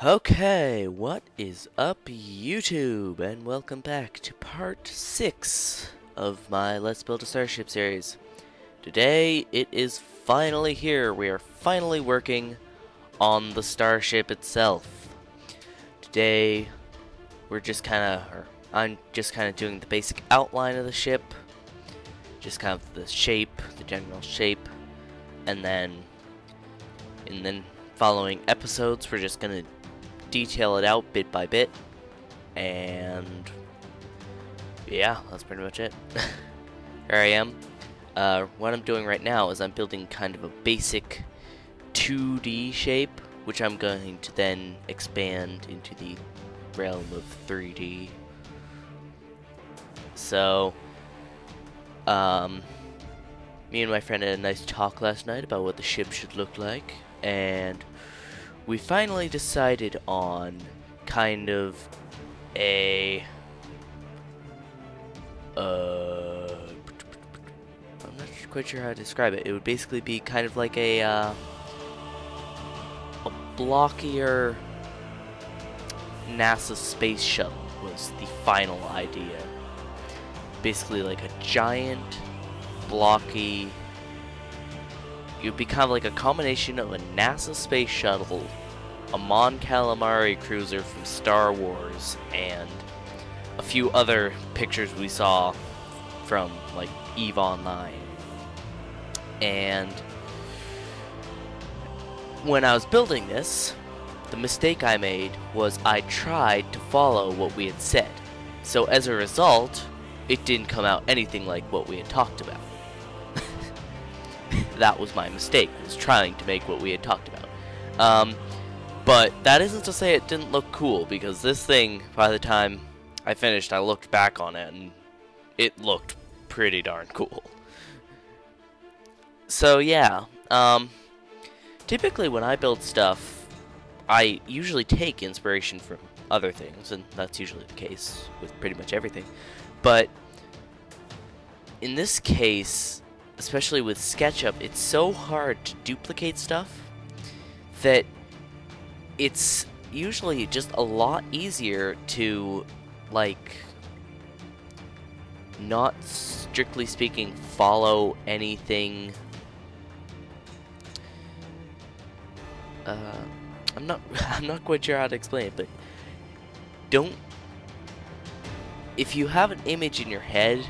Okay, what is up, YouTube? And welcome back to part 6 of my Let's Build a Starship series. Today, it is finally here. We are finally working on the Starship itself. Today, I'm just kind of doing the basic outline of the ship. Just kind of the shape, the general shape. And then, in the following episodes, we're just going to detail it out bit by bit, and yeah, that's pretty much it. Here I am. What I'm doing right now is I'm building kind of a basic 2D shape, which I'm going to then expand into the realm of 3D. So, me and my friend had a nice talk last night about what the ship should look like, and we finally decided on kind of a I'm not quite sure how to describe it. It would basically be kind of like a blockier NASA space shuttle was the final idea. Basically like a giant blocky. It would be kind of like a combination of a NASA space shuttle, a Mon Calamari cruiser from Star Wars, and a few other pictures we saw from like EVE Online. And when I was building this, the mistake I made was I tried to follow what we had said. So as a result, it didn't come out anything like what we had talked about. That was my mistake, was trying to make what we had talked about. But that isn't to say it didn't look cool, because this thing, by the time I finished, I looked back on it, and it looked pretty darn cool. So yeah, typically when I build stuff, I usually take inspiration from other things, and that's usually the case with pretty much everything. But in this case, especially with Sketchup, it's so hard to duplicate stuff that it's usually just a lot easier to, like, not strictly speaking, follow anything. I'm not quite sure how to explain it, but if you have an image in your head,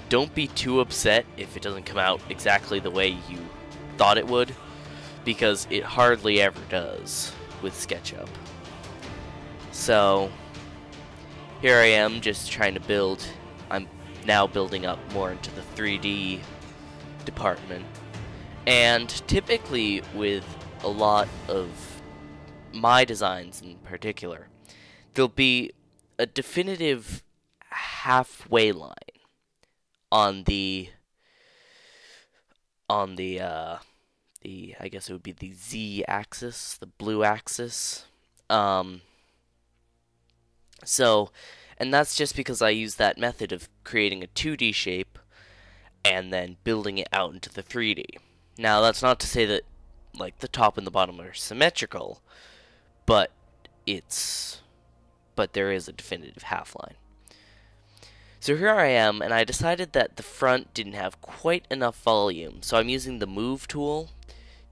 don't be too upset if it doesn't come out exactly the way you thought it would, because it hardly ever does with SketchUp. So, here I am just trying to build. I'm now building up more into the 3D department. And typically with a lot of my designs in particular, there'll be a definitive halfway line on the I guess it would be the Z axis, the blue axis. So, and that's just because I use that method of creating a 2D shape and then building it out into the 3D. Now, that's not to say that like the top and the bottom are symmetrical, but there is a definitive half line. So here I am, and I decided that the front didn't have quite enough volume, so I'm using the move tool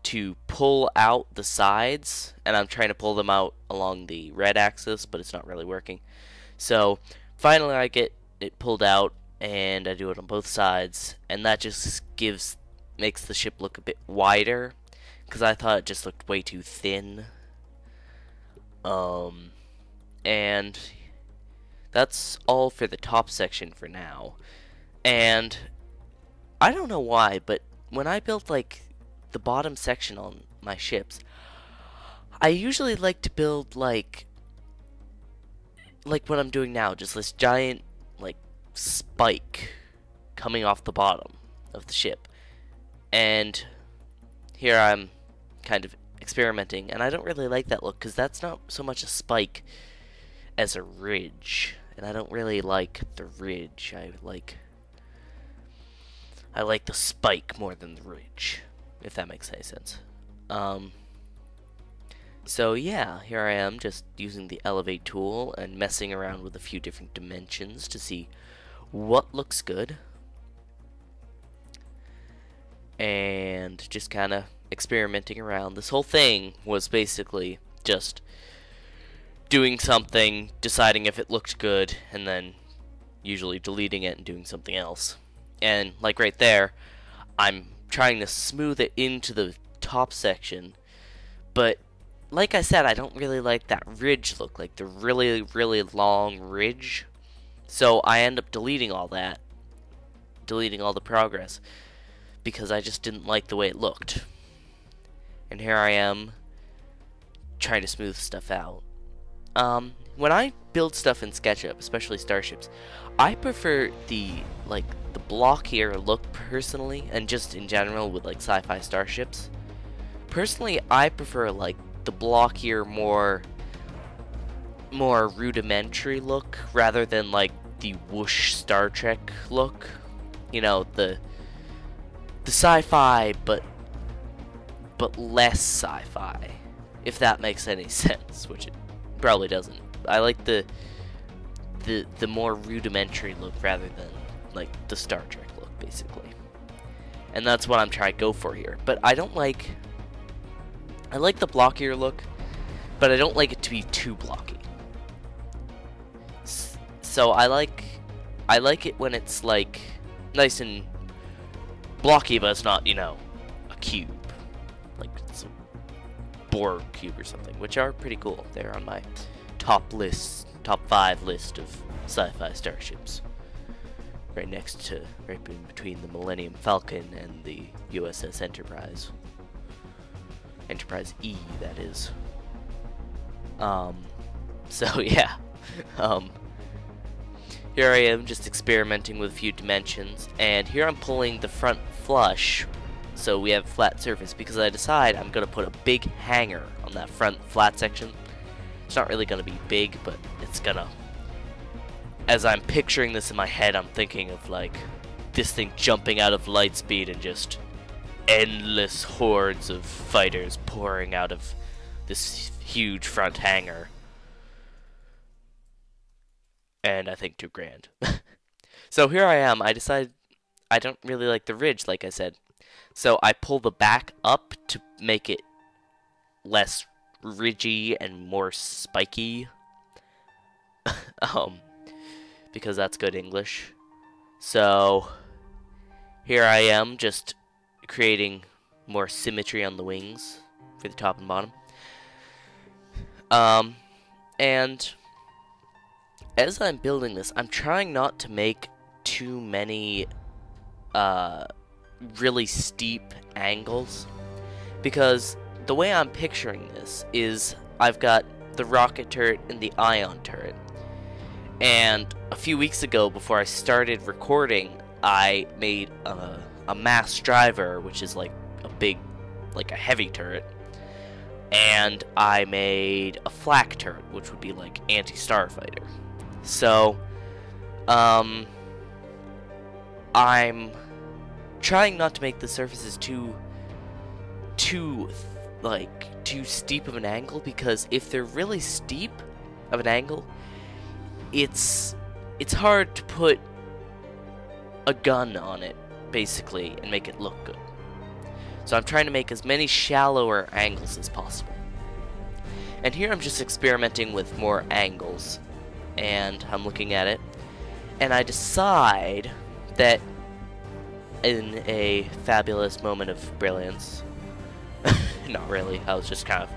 to pull out the sides, and I'm trying to pull them out along the red axis, but it's not really working. So finally I get it pulled out, and I do it on both sides, and that just makes the ship look a bit wider, because I thought it just looked way too thin. And that's all for the top section for now. And I don't know why, but when I build like the bottom section on my ships, I usually like to build like what I'm doing now, just this giant like spike coming off the bottom of the ship. And here I'm kind of experimenting, and I don't really like that look, because that's not so much a spike as a ridge, and I don't really like the ridge. I like the spike more than the ridge, if that makes any sense. So yeah, here I am just using the elevate tool and messing around with a few different dimensions to see what looks good. And just kind of experimenting around. This whole thing was basically just doing something, deciding if it looked good, and then usually deleting it and doing something else. And like right there, I'm trying to smooth it into the top section, but like I said, I don't really like that ridge look, like the really, really long ridge. So I end up deleting all that, deleting all the progress, because I just didn't like the way it looked. And here I am, trying to smooth stuff out. When I build stuff in Sketchup, especially Starships, I prefer the blockier look personally, and just in general with like sci-fi starships. Personally, I prefer like the blockier, more rudimentary look rather than like the whoosh Star Trek look. You know, the sci-fi but less sci-fi, if that makes any sense, which it probably doesn't. I like the more rudimentary look rather than like the Star Trek look, basically. And that's what I'm trying to go for here. But I like the blockier look, but I don't like it to be too blocky. So I like it when it's like nice and blocky, but it's not, you know, a cube. Like it's a Borg cube or something, which are pretty cool. They're on my top 5 list of sci-fi starships. Right in between the Millennium Falcon and the USS Enterprise. Enterprise E, that is. So yeah. Here I am just experimenting with a few dimensions, and here I'm pulling the front flush so we have a flat surface, because I decide I'm going to put a big hanger on that front flat section. It's not really going to be big, but it's going to... As I'm picturing this in my head, I'm thinking of like this thing jumping out of light speed and just endless hordes of fighters pouring out of this huge front hanger. And I think $2,000. So here I am. I decided I don't really like the ridge, like I said. So I pull the back up to make it less ridgy and more spiky. Because that's good English. So here I am, just creating more symmetry on the wings for the top and bottom. And as I'm building this, I'm trying not to make too many really steep angles, because the way I'm picturing this is I've got the rocket turret and the ion turret, and a few weeks ago, before I started recording, I made a mass driver, which is like a heavy turret, and I made a flak turret, which would be like anti-starfighter. So I'm trying not to make the surfaces too steep of an angle, because if they're really steep of an angle, it's hard to put a gun on it, basically, and make it look good. So I'm trying to make as many shallower angles as possible. And here I'm just experimenting with more angles, and I'm looking at it, and I decide that in a fabulous moment of brilliance, not really, I was just kind of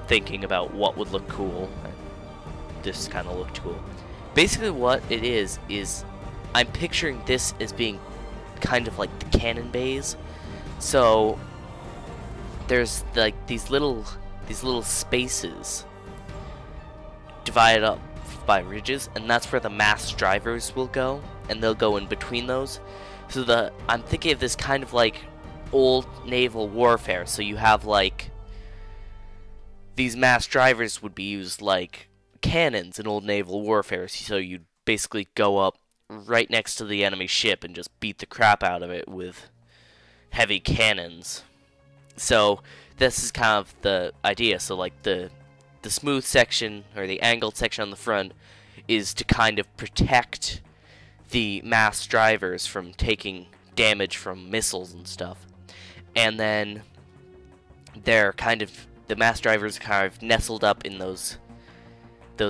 thinking about what would look cool, and this kind of looked cool. Basically what it is I'm picturing this as being kind of like the cannon bays. So there's like these little spaces divided up by ridges, and that's where the mass drivers will go, and they'll go in between those. So I'm thinking of this kind of like old naval warfare. So you have like these mass drivers would be used like cannons in old naval warfare. So you'd basically go up right next to the enemy ship and just beat the crap out of it with heavy cannons. So this is kind of the idea. So like the smooth section or the angled section on the front is to kind of protect the mass drivers from taking damage from missiles and stuff. And then they're kind of, the mass drivers kind of nestled up in those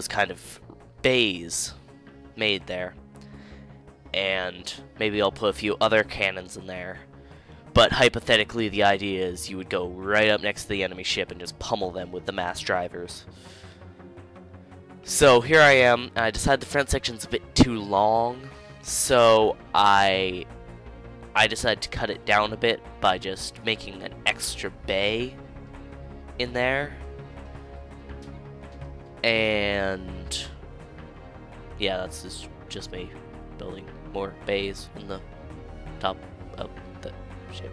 kind of bays made there. And maybe I'll put a few other cannons in there. But hypothetically, the idea is you would go right up next to the enemy ship and just pummel them with the mass drivers. So here I am. I decided the front section's a bit too long, so I decided to cut it down a bit by just making an extra bay in there. And yeah, that's just me building more bays in the top of the ship.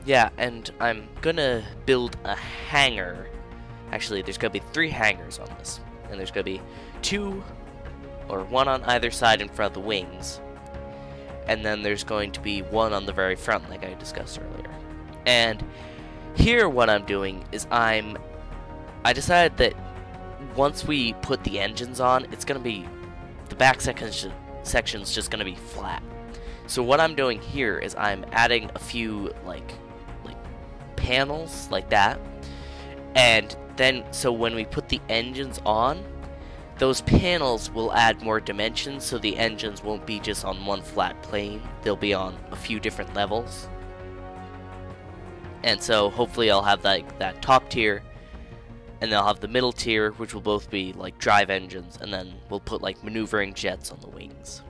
Yeah, and I'm gonna build a hangar. Actually, there's gonna be 3 hangars on this, and there's gonna be 2 or 1 on either side in front of the wings, and then there's going to be 1 on the very front, like I discussed earlier. And here, what I'm doing is I decided that once we put the engines on, it's gonna be the back section's just gonna be flat. So what I'm doing here is I'm adding a few like panels like that, and then so when we put the engines on, those panels will add more dimensions, so the engines won't be just on one flat plane, they'll be on a few different levels. And so hopefully I'll have like that top tier, and then I'll have the middle tier, which will both be like drive engines, and then we'll put like maneuvering jets on the wings.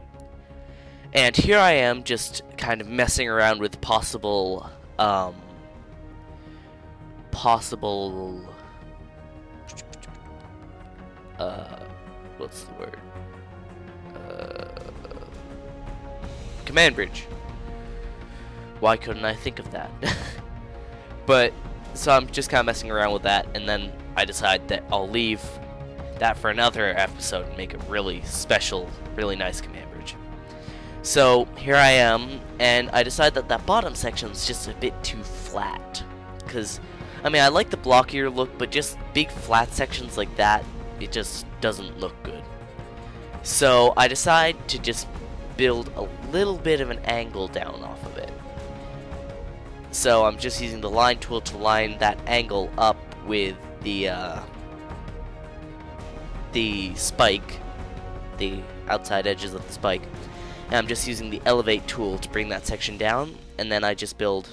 And here I am just kind of messing around with possible what's the word? Command bridge. Why couldn't I think of that? But, so I'm just kind of messing around with that, and then I decide that I'll leave that for another episode and make a really special, really nice command bridge. So, here I am, and I decide that that bottom section is just a bit too flat. Because, I mean, I like the blockier look, but just big flat sections like that, it just doesn't look good. So, I decide to just build a little bit of an angle down off of it. So, I'm just using the line tool to line that angle up with the spike, the outside edges of the spike. And I'm just using the elevate tool to bring that section down, and then I just build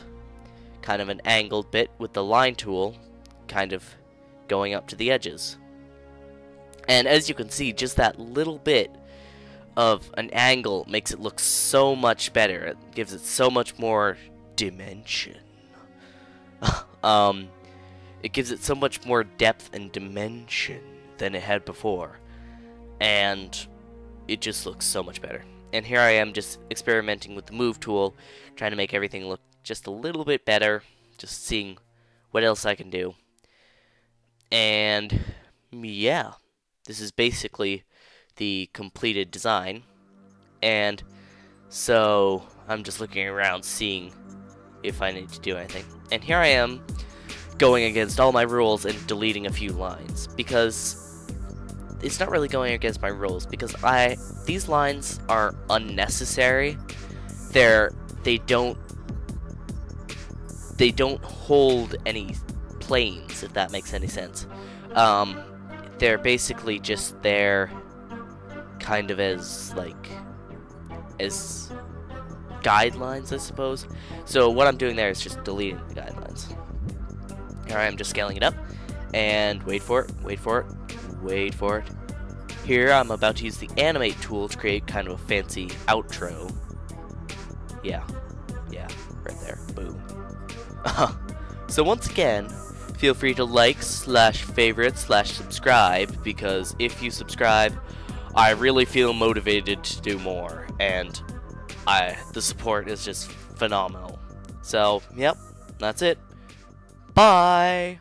kind of an angled bit with the line tool kind of going up to the edges. And as you can see, just that little bit of an angle makes it look so much better. It gives it so much more dimension. It gives it so much more depth and dimension than it had before, and it just looks so much better. And here I am just experimenting with the move tool, trying to make everything look just a little bit better, just seeing what else I can do. And yeah, this is basically the completed design. And so I'm just looking around seeing if I need to do anything. And here I am going against all my rules and deleting a few lines, because it's not really going against my rules, because these lines are unnecessary. They don't hold any planes, if that makes any sense. They're basically just there kind of as guidelines, I suppose. So what I'm doing there is just deleting the guidelines. Here I am just scaling it up, and wait for it. Here I'm about to use the animate tool to create kind of a fancy outro. Yeah, right there, boom. So once again, feel free to like, /favorite, /subscribe, because if you subscribe, I really feel motivated to do more, and the support is just phenomenal. So, yep, that's it. Bye!